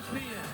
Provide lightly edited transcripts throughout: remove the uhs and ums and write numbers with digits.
ESPN.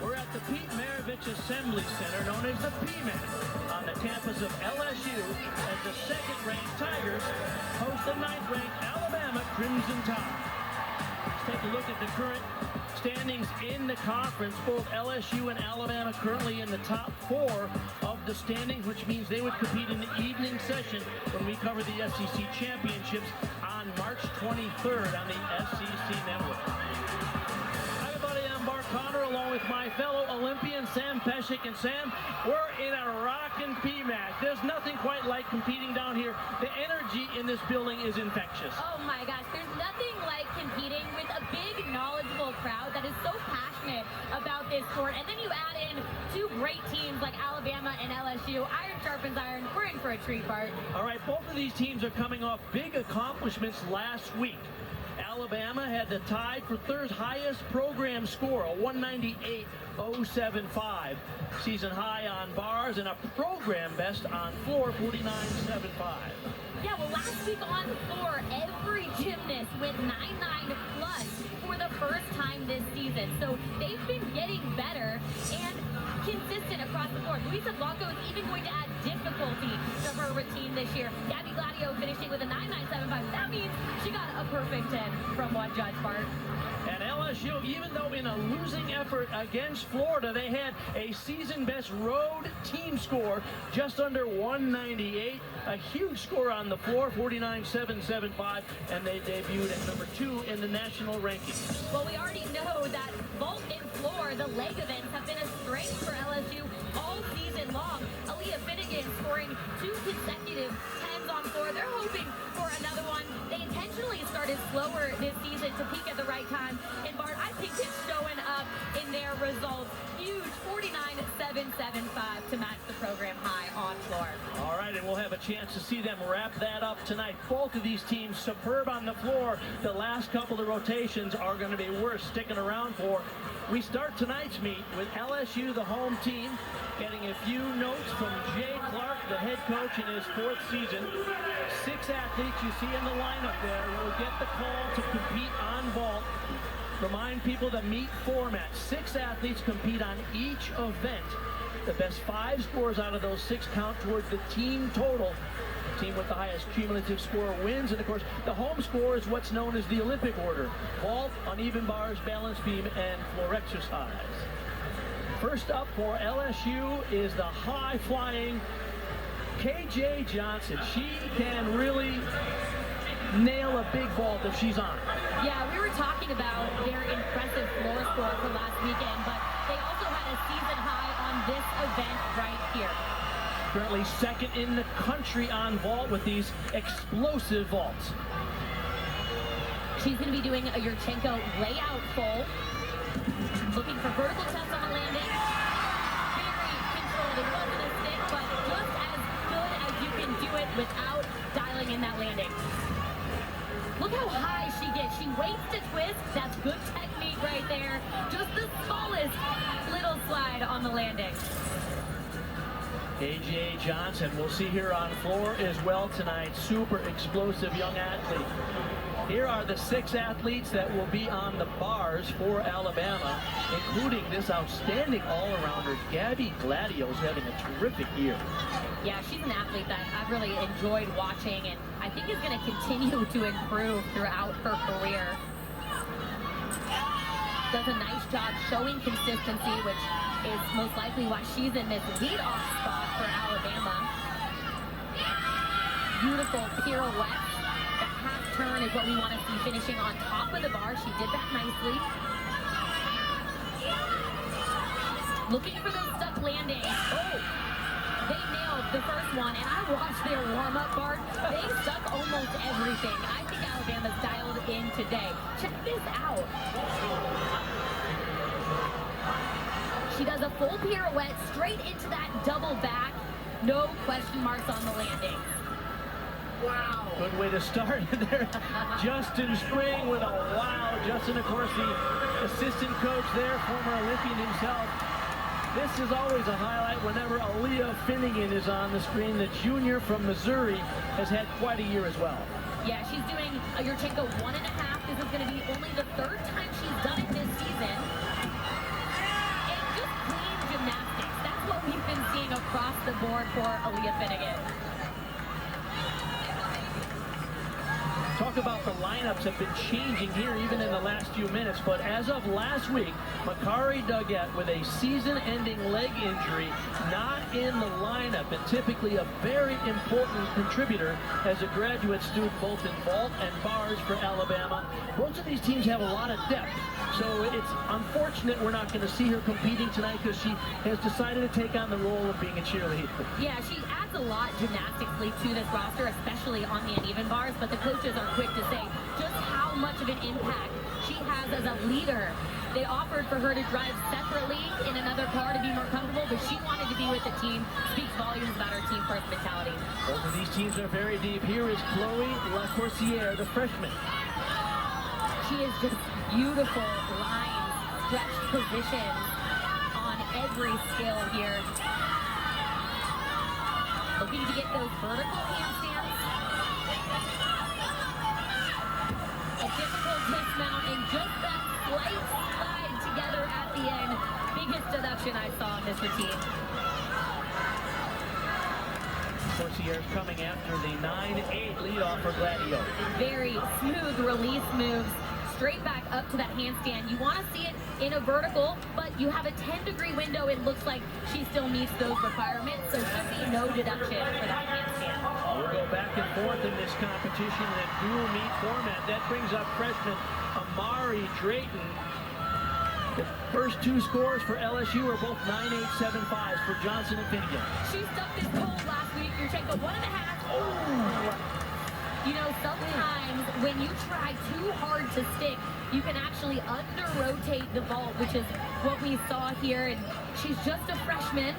We're at the Pete Maravich Assembly Center, known as the PMAC, on the campus of LSU, as the second-ranked Tigers host the ninth-ranked Alabama Crimson Tide. Let's take a look at the current standings in the conference. Both LSU and Alabama currently in the top 4 of the standings, which means they would compete in the evening session when we cover the SEC championships on March 23rd on the SEC Network. Hi, everybody. I'm Bart Connor, along with my fellow Olympian Sam Pesek. And Sam, we're in a rockin' PMAC. There's nothing quite like competing down here. The energy in this building is infectious. Oh my gosh, there's nothing like competing with a big, knowledgeable crowd that is so passionate about this sport. And then you add in 2 great teams like Alabama and LSU. Iron sharpens iron. We're in for a treat, Bart. All right, both of these teams are coming off big accomplishments last week. Alabama had the Tide for third highest program score, a 198.075. Season high on bars and a program best on floor, 49.75. Yeah, well, last week on the floor, every gymnast went 9.9 plus for the first time this season. So they've been getting better and consistent across the board. Luisa Blanco is even going to add difficulty to her routine this year. Gabby Gladio finishing with a 9.975. That means she got a perfect 10 from one judge, Bart. And LSU, even though in a losing effort against Florida, they had a season-best road team score just under 198. A huge score on the floor, 49.775, and they debuted at number 2 in the national rankings. Well, we already know that vault and floor, the leg events, have been a strength for LSU all season long. Aaliyah Finnegan scoring 2 consecutive 10s on floor. They're hoping for another one. They intentionally started slower this season to peak at the right time. And Bart, I think it's showing up in their results. Huge 49.775 to match the program high on floor. All right, and we'll have a chance to see them wrap that up tonight. Both of these teams superb on the floor. The last couple of rotations are going to be worth sticking around for. We start tonight's meet with LSU, the home team, getting a few notes from Jay Clark, the head coach in his 4th season. 6 athletes you see in the lineup there will get the call to compete on vault. Remind people the meet format. 6 athletes compete on each event. The best 5 scores out of those 6 count towards the team total. The team with the highest cumulative score wins. And of course, the home score is what's known as the Olympic order. Vault, uneven bars, balance beam, and floor exercise. First up for LSU is the high-flying KJ Johnson. She can really nail a big vault if she's on. Yeah, we were talking about their impressive floor score from last weekend, but they also had a season high on this event right here. Currently 2nd in the country on vault with these explosive vaults. She's going to be doing a Yurchenko layout full. Looking for vertical tests on the landing. Very controlled. It wasn't a stick, but just as good as you can do it without dialing in that landing. Look how high she gets. She waits to twist. That's good technique right there. Just the smallest little slide on the landing. KJ Johnson, we'll see here on floor as well tonight. Super explosive young athlete. Here are the 6 athletes that will be on the bars for Alabama, including this outstanding all-arounder, Gabby Gladio's having a terrific year. Yeah, she's an athlete that I've really enjoyed watching and I think is going to continue to improve throughout her career. Does a nice job showing consistency, which is most likely why she's in this lead-off spot for Alabama. Beautiful pirouette. That half turn is what we want to see finishing on top of the bar. She did that nicely. Looking for those stuck landings. Oh! They nailed the first one, and I watched their warm-up, Bart. They stuck almost everything. I think Alabama's dialed in today. Check this out. She does a full pirouette straight into that double back. No question marks on the landing. Wow. Good way to start there. Justin Spring with a wow. Justin, of course, the assistant coach there, former Olympian himself. This is always a highlight whenever Aaliyah Finnegan is on the screen. The junior from Missouri has had quite a year as well. Yeah, she's doing a Yurchenko 1.5. This is going to be only the 3rd time she's done it this season. board for Aaliyah Finnegan. Talk about the lineups have been changing here even in the last few minutes, but as of last week, Makari Duggett with a season-ending leg injury, not in the lineup, and typically a very important contributor as a graduate student both in vault and bars for Alabama. Both of these teams have a lot of depth, so it's unfortunate we're not going to see her competing tonight because she has decided to take on the role of being a cheerleader. Yeah, she adds a lot gymnastically to this roster, especially on the uneven bars, but the coaches are quick to say just how much of an impact she has as a leader. They offered for her to drive separately in another car to be more comfortable, but she wanted to be with the team. Speaks volumes about her team first mentality. Both of these teams are very deep. Here is Chloe Lacourciere, the freshman. She is just beautiful lines, stretched positions on every skill here. Looking to get those vertical handstands. A difficult dismount and just that slight slide together at the end. Biggest deduction I saw in this routine. Lacourciere coming after the 9-8 leadoff for Gladio. Very smooth release moves. Straight back up to that handstand. You want to see it in a vertical, but you have a 10-degree window. It looks like she still meets those requirements, so should be no deduction for that handstand. We'll go back and forth in this competition in a dual meet format. That brings up freshman Amari Drayton. The first two scores for LSU are both 9.875s for Johnson and Finnegan. She stuck this pole last week. Yurchenko 1.5. Oh! You know, sometimes when you try too hard to stick, you can actually under-rotate the vault, which is what we saw here. And she's just a freshman.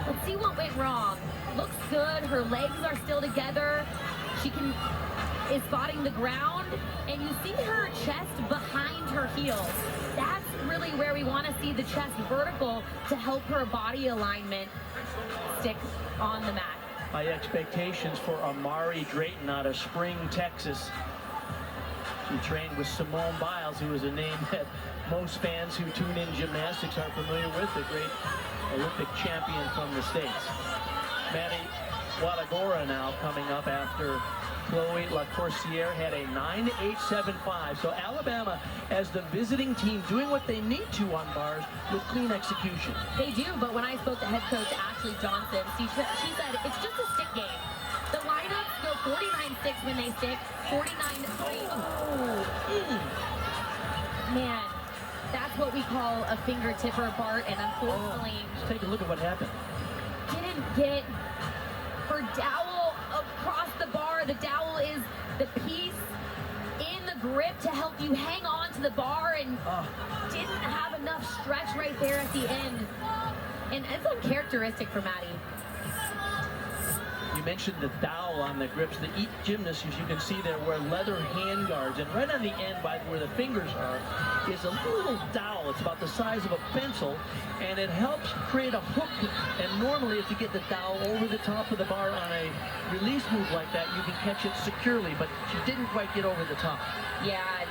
Let's see what went wrong. Looks good. Her legs are still together. She is spotting the ground, and you see her chest behind her heels. That's really where we want to see the chest vertical to help her body alignment stick on the mat. High expectations for Amari Drayton out of Spring, Texas. She trained with Simone Biles, who is a name that most fans who tune in gymnastics are familiar with, the great Olympic champion from the States. Maddie Wadagora now coming up after Chloe Lacourciere had a 9.875. So Alabama, as the visiting team, doing what they need to on bars with clean execution. They do, but when I spoke to head coach Ashley Johnson, she said it's just a stick game. The lineups go 49-6 when they stick, 49-3. Man, that's what we call a fingertipper, Bart, and unfortunately... Let's take a look at what happened. Didn't get her dowel across the bar. The dowel is the piece in the grip to help you hang on to the bar, and didn't have enough stretch right there at the end. And it's uncharacteristic for Maddie. You mentioned the dowel on the grips. The gymnasts, as you can see there, wear leather hand guards, and right on the end by where the fingers are is a little dowel. It's about the size of a pencil, and it helps create a hook. And normally if you get the dowel over the top of the bar on a release move like that, you can catch it securely, but she didn't quite get over the top. Yeah,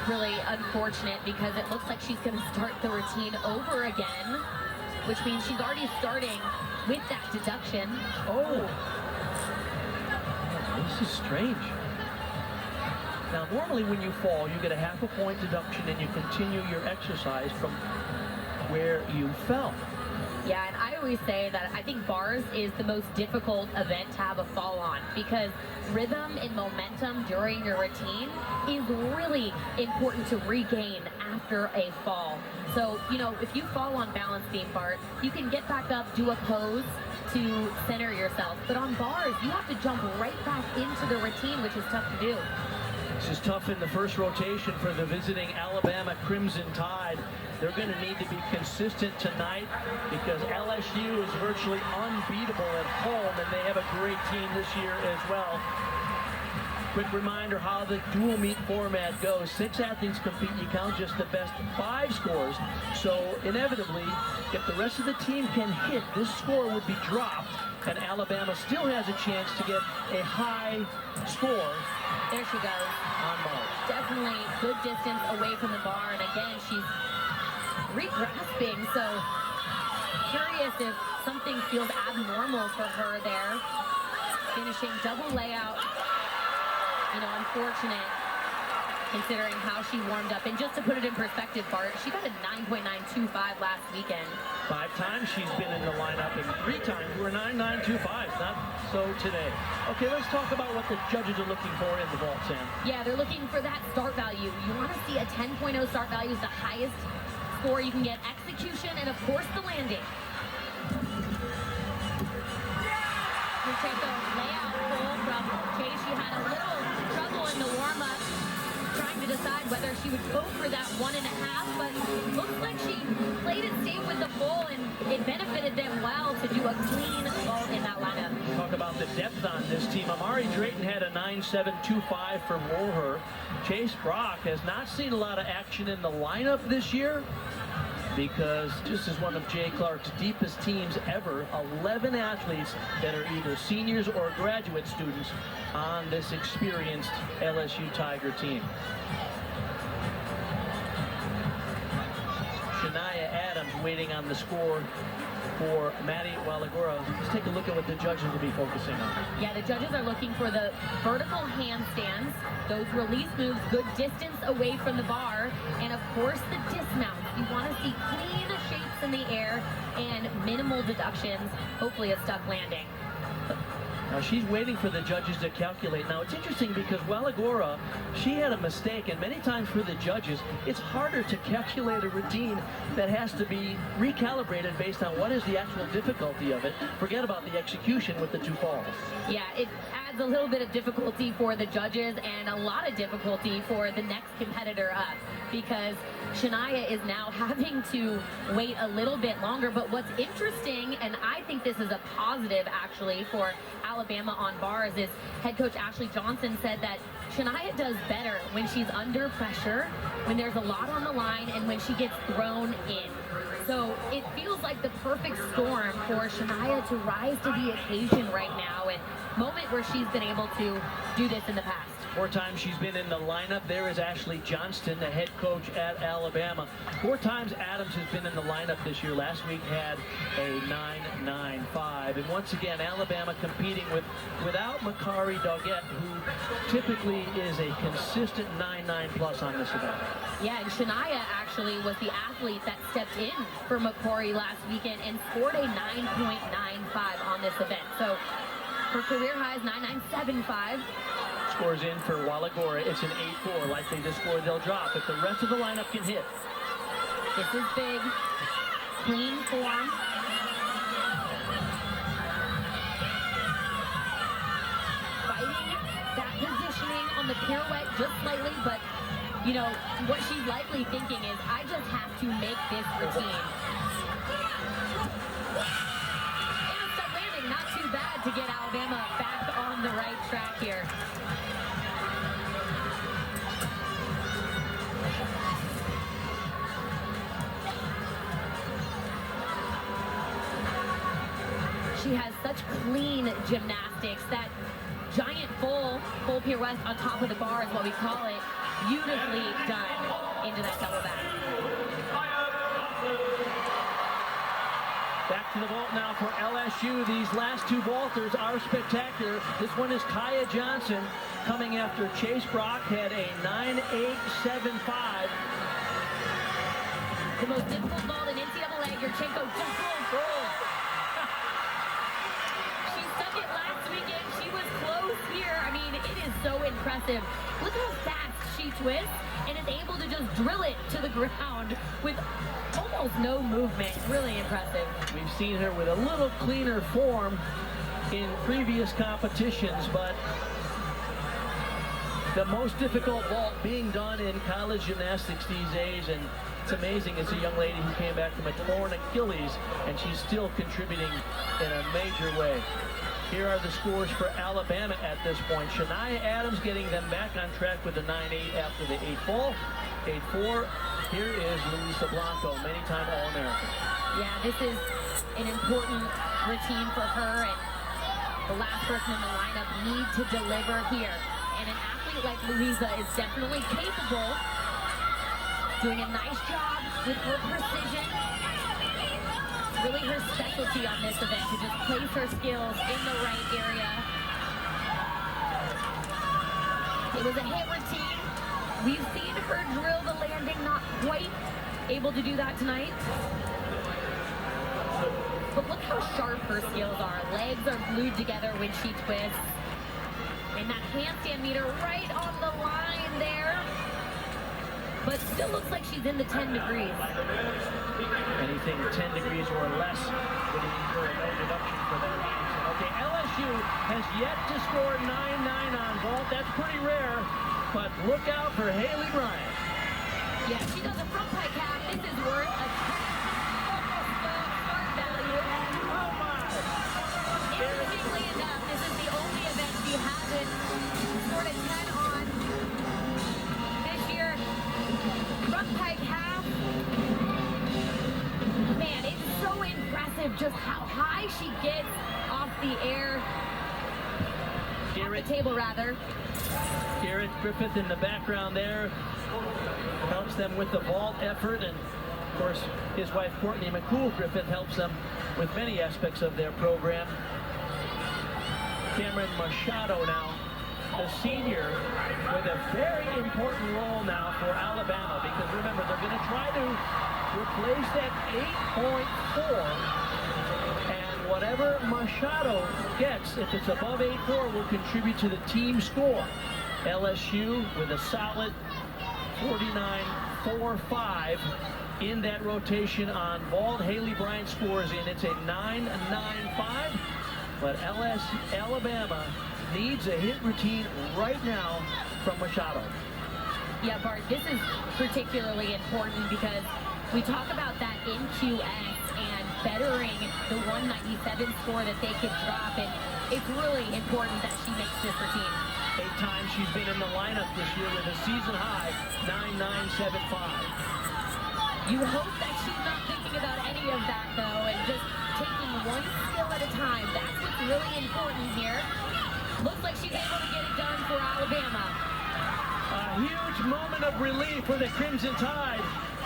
really unfortunate because it looks like she's going to start the routine over again, which means she's already starting with that deduction. Oh, this is strange. Now, normally when you fall, you get a half-a point deduction and you continue your exercise from where you fell. Yeah, and I always say that I think bars is the most difficult event to have a fall on because rhythm and momentum during your routine is really important to regain after a fall. So, you know, if you fall on balance beam, Bart, you can get back up, do a pose to center yourself. But on bars, you have to jump right back into the routine, which is tough to do. This is tough in the first rotation for the visiting Alabama Crimson Tide. They're going to need to be consistent tonight because LSU is virtually unbeatable at home, and they have a great team this year as well. Quick reminder how the dual meet format goes. 6 athletes compete. You count just the best 5 scores. So inevitably, if the rest of the team can hit, this score would be dropped, and Alabama still has a chance to get a high score. There she goes. On bars. Definitely good distance away from the bar, and again, she's re-grasping, so Curious if something feels abnormal for her there. Finishing double layout. You know, unfortunate considering how she warmed up. And just to put it in perspective, Bart, she got a 9.925 last weekend. 5 times she's been in the lineup, and 3 times were 9.925. Not so today. Okay, let's talk about what the judges are looking for in the vault, Sam. Yeah, they're looking for that start value. You want to see a 10.0 start value is the highest score you can get. Execution and, of course, the landing. Pacheco layout full from Chase. She had a little trouble in the warm-up trying to decide whether she would go for that 1.5, but it looks like she played it safe with the full, and it benefited them well to do a clean vault in that lineup. Talk about the depth on this team. Amari Drayton had a 9.725 for Woolher. Chase Brock has not seen a lot of action in the lineup this year, because this is one of Jay Clark's deepest teams ever. 11 athletes that are either seniors or graduate students on this experienced LSU Tiger team. Shania Adams waiting on the score for Maddie Walagora. Let's take a look at what the judges will be focusing on. Yeah, the judges are looking for the vertical handstands, those release moves, good distance away from the bar, and of course the dismounts. You want to see clean shapes in the air and minimal deductions, hopefully a stuck landing. Now she's waiting for the judges to calculate. Now it's interesting because Walagora, she had a mistake, and many times for the judges, it's harder to calculate a routine that has to be recalibrated based on what is the actual difficulty of it. Forget about the execution with the 2 falls. Yeah, it adds a little bit of difficulty for the judges and a lot of difficulty for the next competitor up, because Shania is now having to wait a little bit longer. But what's interesting, and I think this is a positive actually for Alabama on bars, is head coach Ashley Johnson said that Shania does better when she's under pressure, when there's a lot on the line, and when she gets thrown in. So it feels like the perfect storm for Shania to rise to the occasion right now, and moment where she's been able to do this in the past. 4 times she's been in the lineup. There is Ashley Johnston, the head coach at Alabama. 4 times Adams has been in the lineup this year. Last week had a 9.95. And once again, Alabama competing without Makari Doggett, who typically is a consistent 9.9 plus on this event. Yeah, and Shania actually was the athlete that stepped in for Makari last weekend and scored a 9.95 on this event. So her career high is 9.975. Scores in for Walagora. It's an 8-4. Likely to score, they'll drop. If the rest of the lineup can hit. This is big. Clean form. Fighting that positioning on the pirouette just slightly, but you know, what she's likely thinking is, I just have to make this routine. And a stuck landing, not too bad to get Alabama back on the right track here. She has such clean gymnastics. That giant full pirouette on top of the bar is what we call it. Beautifully done into that double back. Back to the vault now for LSU. These last 2 vaulters are spectacular. This one is Kaya Johnson coming after Chase Brock had a 9.875. The most difficult vault in NCAA, Yurchenko double full. She stuck it last weekend. She was close here. I mean, it is so impressive. Look how fast she twists and is able to just drill it to the ground with almost no movement. Really impressive. We've seen her with a little cleaner form in previous competitions, but the most difficult vault being done in college gymnastics these days, and it's amazing. It's a young lady who came back from a torn Achilles, and she's still contributing in a major way. Here are the scores for Alabama at this point. Shania Adams getting them back on track with the 9.8 after the 8 fall. 8-4. Here is Luisa Blanco, many-time All-American. Yeah, this is an important routine for her, and the last person in the lineup need to deliver here. And an athlete like Luisa is definitely capable, doing a nice job with her precision. It's really her specialty on this event to just place her skills in the right area. It was a hit routine. We've seen her drill the landing, not quite able to do that tonight. But look how sharp her skills are. Legs are glued together when she twists. And that handstand meter right on the line there. But still looks like she's in the 10 degrees. Anything 10 degrees or less would incur no deduction for that. Okay, LSU has yet to score 9-9 on vault. That's pretty rare, but look out for Haley Bryant. Yeah, she does a front pike half. This is worth a start value. Oh my! Interestingly enough, this is the only event she hasn't scored a 10 on this year. Front pike half. Man, it's so impressive just how high she gets off the air. Off the table, rather. Garrett Griffith in the background there helps them with the vault effort, and of course his wife Courtney McCool Griffith helps them with many aspects of their program. Cameron Machado now, the senior, with a very important role now for Alabama, because remember, they're going to try to replace that 8.4, and whatever Machado gets, if it's above 8.4, will contribute to the team score. LSU with a solid 49.45 in that rotation on vault. Haley Bryant scores in. It's a 9.95, but Alabama needs a hit routine right now from Machado. Yeah, Bart, this is particularly important because we talk about that in QS and bettering the 197 score that they could drop, and it's really important that she makes this routine. 8 times she's been in the lineup this year with a season high 9.975. You hope that she's not thinking about any of that, though, and just taking one skill at a time. That's what's really important here. Looks like she's able to get it done for Alabama. A huge moment of relief for the Crimson Tide,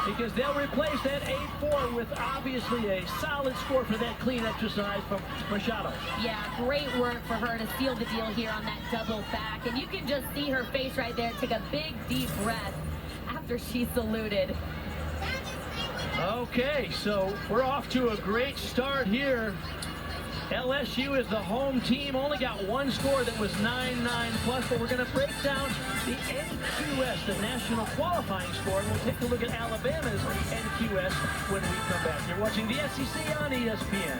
because they'll replace that 8.4 with obviously a solid score for that clean exercise from Machado. Yeah, great work for her to seal the deal here on that double back. And you can just see her face right there take a big, deep breath after she saluted. Okay, so we're off to a great start here. LSU is the home team, only got one score that was 9.9 plus, but we're going to break down the NQS, the national qualifying score, and we'll take a look at Alabama's NQS when we come back. You're watching the SEC on ESPN.